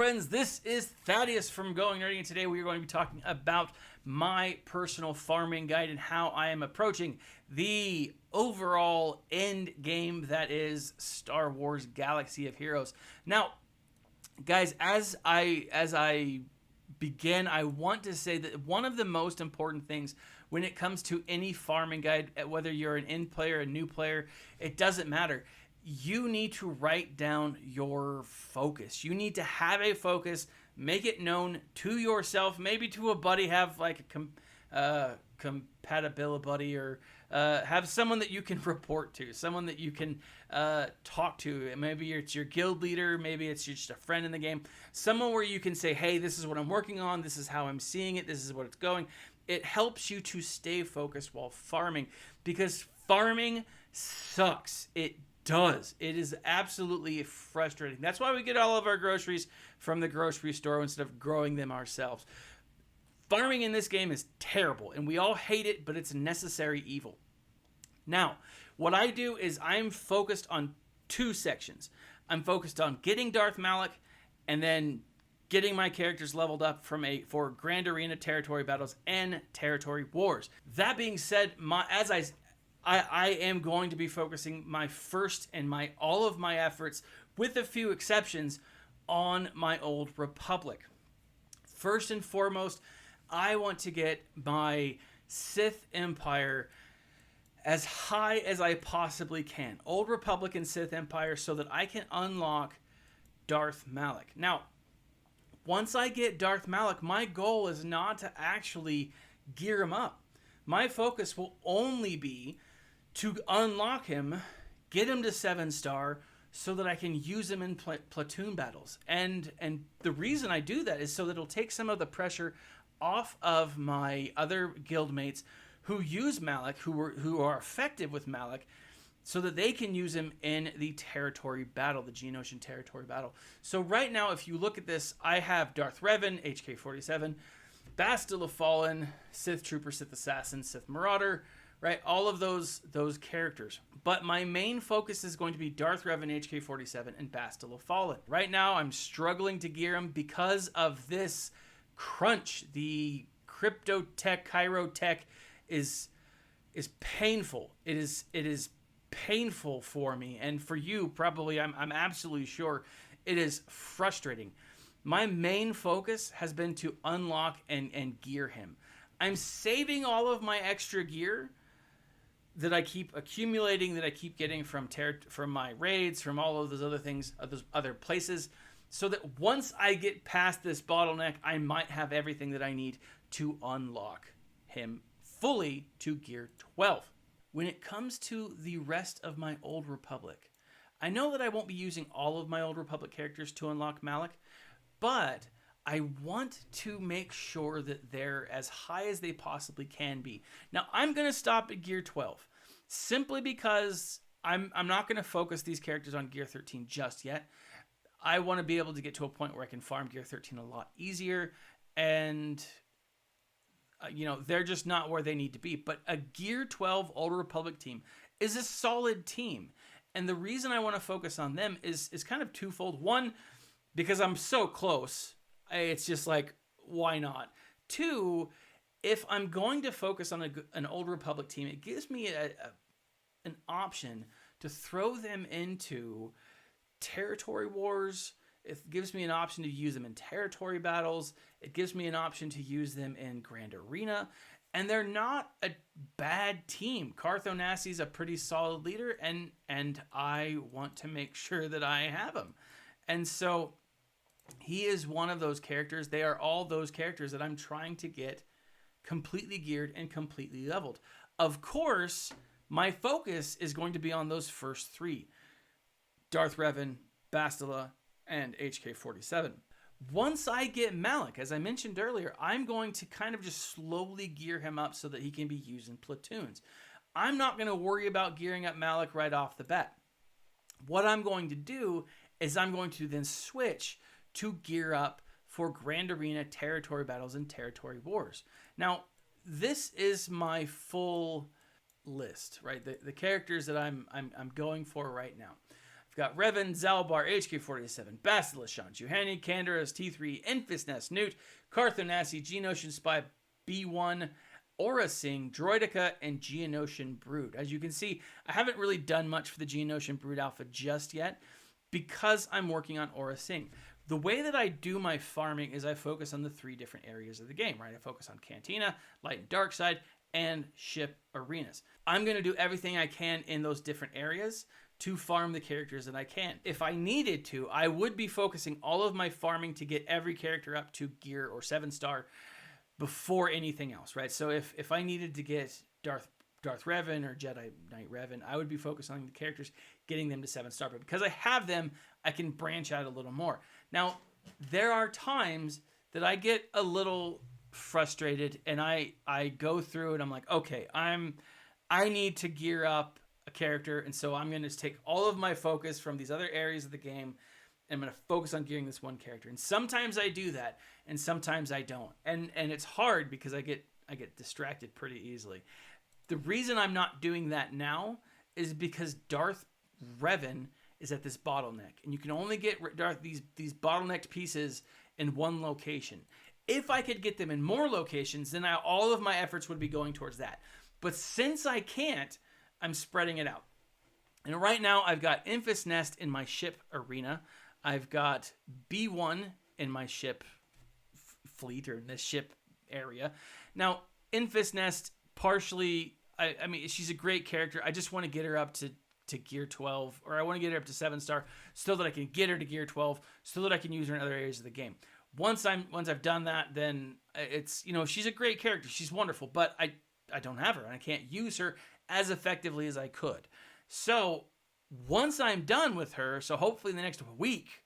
friends, this is Thaddeus from Going Nerdy, and today we are going to be talking about my personal farming guide and how I am approaching the overall end game that is Star Wars Galaxy of Heroes. Now, guys, as I begin, I want to say that one of the most important things when it comes to any farming guide, whether you're an end player, a new player, it doesn't matter. You need to write down your focus. You need to have a focus, make it known to yourself, maybe to a buddy, have like a compatibility buddy, or have someone that you can report to, someone that you can talk to. Maybe it's your guild leader, maybe it's just a friend in the game, someone where you can say, hey, this is what I'm working on, this is how I'm seeing it, this is what it's going. It helps you to stay focused while farming, because farming sucks. It does. It is absolutely frustrating. That's why we get all of our groceries from the grocery store instead of growing them ourselves. Farming in this game is terrible, and we all hate it, but it's a necessary evil. Now, what I do is I'm focused on two sections. I'm focused on getting Darth Malak, and then getting my characters leveled up for Grand Arena territory battles and territory wars. That being said, I am going to be focusing my first and all of my efforts, with a few exceptions, on my Old Republic. First and foremost, I want to get my Sith Empire as high as I possibly can. Old Republic and Sith Empire, so that I can unlock Darth Malak. Now, once I get Darth Malak, my goal is not to actually gear him up. My focus will only be to unlock him, get him to 7-star, so that I can use him in platoon battles. And the reason I do that is so that it'll take some of the pressure off of my other guildmates who use Malak, who are effective with Malak, so that they can use him in the territory battle, the Geonosian territory battle. So right now, if you look at this, I have Darth Revan, HK-47, Bastila of Fallen, Sith Trooper, Sith Assassin, Sith Marauder, right? All of those characters. But my main focus is going to be Darth Revan, HK-47, and Bastila of Fallen. Right now, I'm struggling to gear them because of this crunch. The crypto tech, Cairo tech is painful. It is painful for me, and for you, probably, I'm absolutely sure it is frustrating. My main focus has been to unlock and gear him. I'm saving all of my extra gear that I keep accumulating, that I keep getting from my raids, from all of those other things, those other places, so that once I get past this bottleneck, I might have everything that I need to unlock him fully to gear 12. When it comes to the rest of my Old Republic, I know that I won't be using all of my Old Republic characters to unlock Malak, but I want to make sure that they're as high as they possibly can be. Now, I'm going to stop at gear 12, simply because I'm not going to focus these characters on gear 13 just yet. I want to be able to get to a point where I can farm gear 13 a lot easier, and they're just not where they need to be. But a gear 12 Old Republic team is a solid team. And the reason I want to focus on them is kind of twofold. One, because I'm so close. It's just like, why not? Two, if I'm going to focus on an Old Republic team, it gives me an option to throw them into territory wars. It gives me an option to use them in territory battles. It gives me an option to use them in Grand Arena. And they're not a bad team. Cartho Nassi's a pretty solid leader, and I want to make sure that I have him. And so he is one of those characters. They are all those characters that I'm trying to get completely geared and completely leveled. Of course, my focus is going to be on those first three: Darth Revan, Bastila, and HK-47. Once I get Malak, as I mentioned earlier, I'm going to kind of just slowly gear him up so that he can be used in platoons. I'm not going to worry about gearing up Malak right off the bat. What I'm going to do is I'm going to then switch to gear up for Grand Arena territory battles and territory wars. Now, this is my full list, right? The characters that I'm going for right now. We've got Revan, Zalbar, HK-47, Basilisk, Shan Juhani, Candaras, T3, Enfys Nest, Newt, Carthonasi, Geonosian Spy, B1, Aura Sing, Droidica, and Geonosian Brood. As you can see, I haven't really done much for the Geonosian Brood Alpha just yet because I'm working on Aura Sing. The way that I do my farming is I focus on the 3 different areas of the game, right? I focus on Cantina, Light and Dark Side, and ship arenas. I'm going to do everything I can in those different areas to farm the characters that I can. If I needed to, I would be focusing all of my farming to get every character up to gear or 7-star before anything else, right? So if I needed to get Darth Revan or Jedi Knight Revan, I would be focused on the characters, getting them to 7-star. But because I have them, I can branch out a little more. Now, there are times that I get a little frustrated and I go through and I'm like, okay, I need to gear up a character, and so I'm going to take all of my focus from these other areas of the game and I'm going to focus on gearing this one character. And sometimes I do that and sometimes I don't. And it's hard because I get distracted pretty easily. The reason I'm not doing that now is because Darth Revan is at this bottleneck, and you can only get these bottlenecked pieces in one location. If I could get them in more locations, then all of my efforts would be going towards that. But since I can't, I'm spreading it out. And right now, I've got Enfys Nest in my ship arena. I've got B1 in my ship fleet, or in this ship area. Now, Enfys Nest, partially, I mean, she's a great character. I just want to get her up to gear 12, or I want to get her up to 7-star so that I can get her to gear 12 so that I can use her in other areas of the game. Once I've done that, then it's, she's a great character. She's wonderful, but I don't have her and I can't use her as effectively as I could. So once I'm done with her, so hopefully in the next week,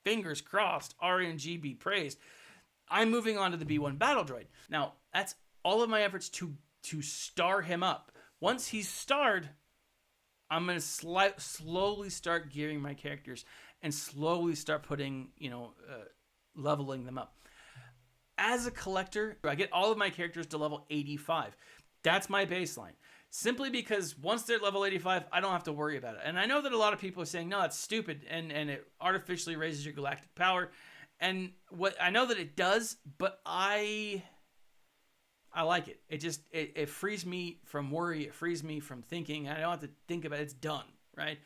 fingers crossed, RNG be praised, I'm moving on to the B1 Battle Droid. Now, that's all of my efforts to star him up. Once he's starred, I'm going to slowly start gearing my characters and slowly start putting, leveling them up. As a collector, I get all of my characters to level 85. That's my baseline. Simply because once they're level 85, I don't have to worry about it. And I know that a lot of people are saying, no, that's stupid, and it artificially raises your galactic power. And I know that it does, but I like it. It frees me from worry. It frees me from thinking. I don't have to think about it. It's done, right?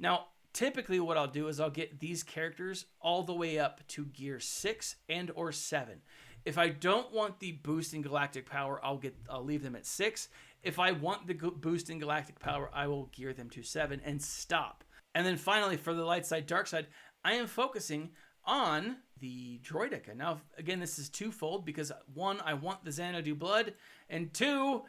Now, typically what I'll do is I'll get these characters all the way up to gear 6 and or 7. If I don't want the boost in galactic power, I'll leave them at 6. If I want the boost in galactic power, I will gear them to 7 and stop. And then finally, for the light side, dark side, I am focusing on the Droidica. Now, again, this is twofold because 1, I want the Xanadu blood, and 2,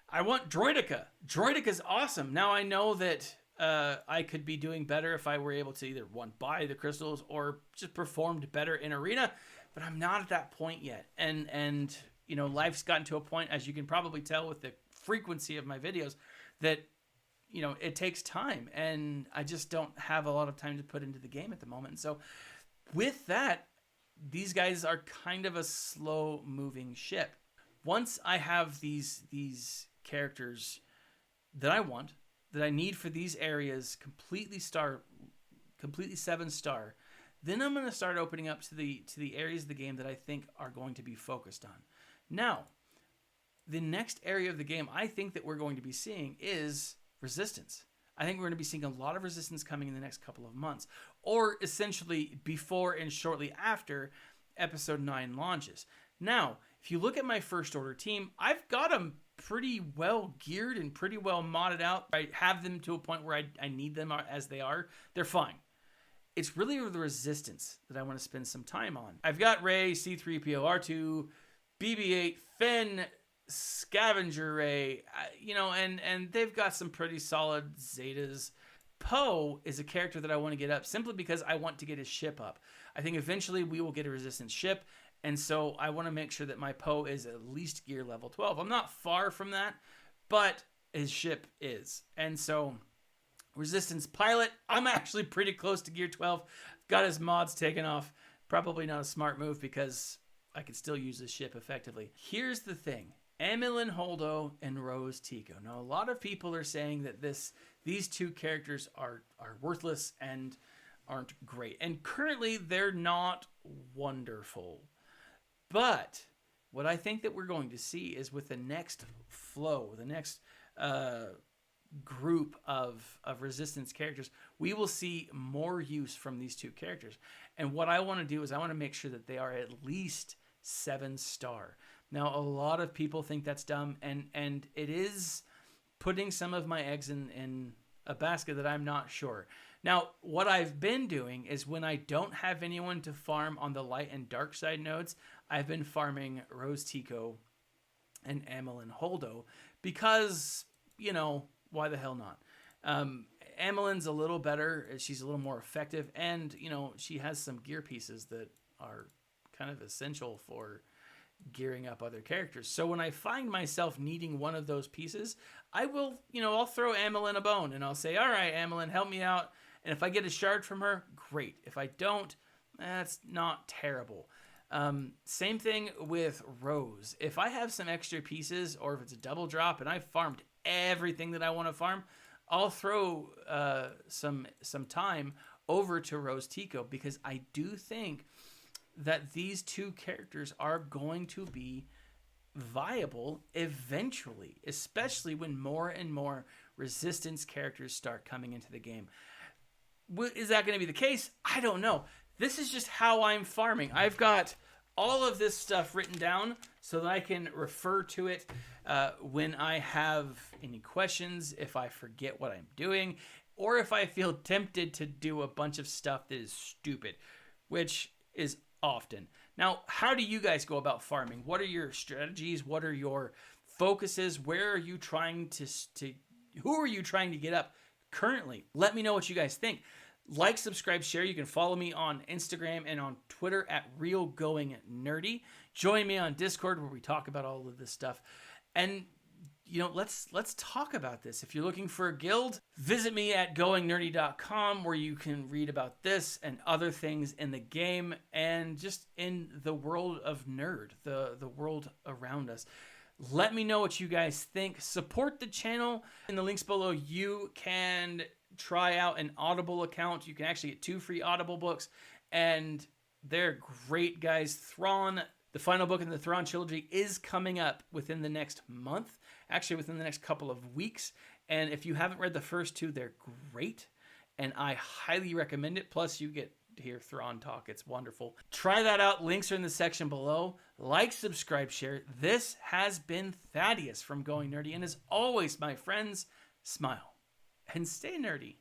I want Droidica. Droidica's awesome. Now I know that I could be doing better if I were able to either, 1, buy the crystals or just performed better in arena, but I'm not at that point yet. And life's gotten to a point, as you can probably tell with the frequency of my videos, that it takes time, and I just don't have a lot of time to put into the game at the moment. And so with that, these guys are kind of a slow moving ship. Once I have these characters that I want, that I need for these areas completely 7-star, then I'm going to start opening up to the areas of the game that I think are going to be focused on. Now, the next area of the game I think that we're going to be seeing is resistance. I think we're going to be seeing a lot of resistance coming in the next couple of months, or essentially before and shortly after Episode 9 launches. Now, if you look at my First Order team, I've got them pretty well geared and pretty well modded out. I have them to a point where I need them as they are. They're fine. It's really the resistance that I want to spend some time on. I've got Rey, C-3PO, R2, BB-8, Finn, Scavenger Ray, and they've got some pretty solid Zetas. Poe is a character that I want to get up simply because I want to get his ship up. I think eventually we will get a resistance ship, and so I want to make sure that my Poe is at least gear level 12. I'm not far from that, but his ship is. And so resistance pilot, I'm actually pretty close to gear 12. Got his mods taken off. Probably not a smart move because I could still use this ship effectively. Here's the thing. Amilyn Holdo and Rose Tico. Now, a lot of people are saying that these two characters are worthless and aren't great. And currently, they're not wonderful. But what I think that we're going to see is with the next flow, the next group of Resistance characters, we will see more use from these two characters. And what I want to do is I want to make sure that they are at least 7-star. Now, a lot of people think that's dumb, and it is putting some of my eggs in a basket that I'm not sure. Now, what I've been doing is when I don't have anyone to farm on the light and dark side nodes, I've been farming Rose Tico and Amilyn Holdo because, you know, why the hell not? Amilyn's a little better. She's a little more effective, and, you know, she has some gear pieces that are kind of essential for gearing up other characters. So when I find myself needing one of those pieces, I will, you know, I'll throw Amilyn a bone and I'll say, all right, Amilyn, help me out. And if I get a shard from her, great. If I don't, that's not terrible. Same thing with Rose. If I have some extra pieces, or if it's a double drop and I've farmed everything that I want to farm, I'll throw some time over to Rose Tico, because I do think that these two characters are going to be viable eventually, especially when more and more Resistance characters start coming into the game. Is that going to be the case? I don't know. This is just how I'm farming. I've got all of this stuff written down so that I can refer to it when I have any questions, if I forget what I'm doing, or if I feel tempted to do a bunch of stuff that is stupid, which is often. Now, how do you guys go about farming? What are your strategies? What are your focuses? Where are you trying to who are you trying to get up currently? Let me know what you guys think. Like, subscribe, share. You can follow me on Instagram and on Twitter at RealGoingNerdy. Join me on Discord where we talk about all of this stuff. And, you know, let's talk about this. If you're looking for a guild, visit me at goingnerdy.com where you can read about this and other things in the game and just in the world of nerd, the world around us. Let me know what you guys think. Support the channel. In the links below, you can try out an Audible account. You can actually get 2 free Audible books, and they're great, guys. Thrawn, the final book in the Thrawn trilogy, is coming up within the next month, actually within the next couple of weeks. And if you haven't read the first 2, they're great, and I highly recommend it. Plus, you get to hear Thrawn talk. It's wonderful. Try that out. Links are in the section below. Like, subscribe, share. This has been Thaddeus from Going Nerdy, and as always, my friends, smile and stay nerdy.